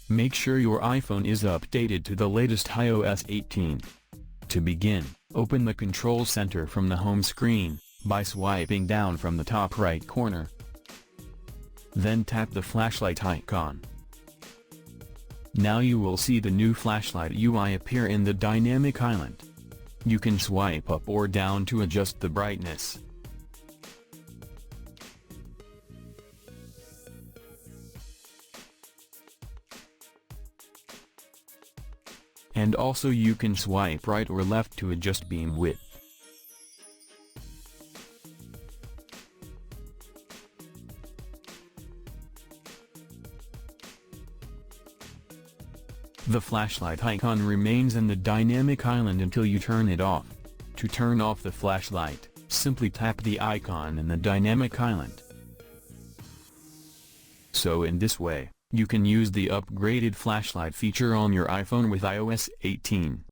Make sure your iPhone is updated to the latest iOS 18. To begin, open the Control Center from the home screen, by swiping down from the top right corner. Then tap the flashlight icon. Now you will see the new flashlight UI appear in the dynamic island. You can swipe up or down to adjust the brightness. And also you can swipe right or left to adjust beam width. The flashlight icon remains in the dynamic island until you turn it off. To turn off the flashlight, simply tap the icon in the dynamic island. So in this way, you can use the upgraded flashlight feature on your iPhone with iOS 18.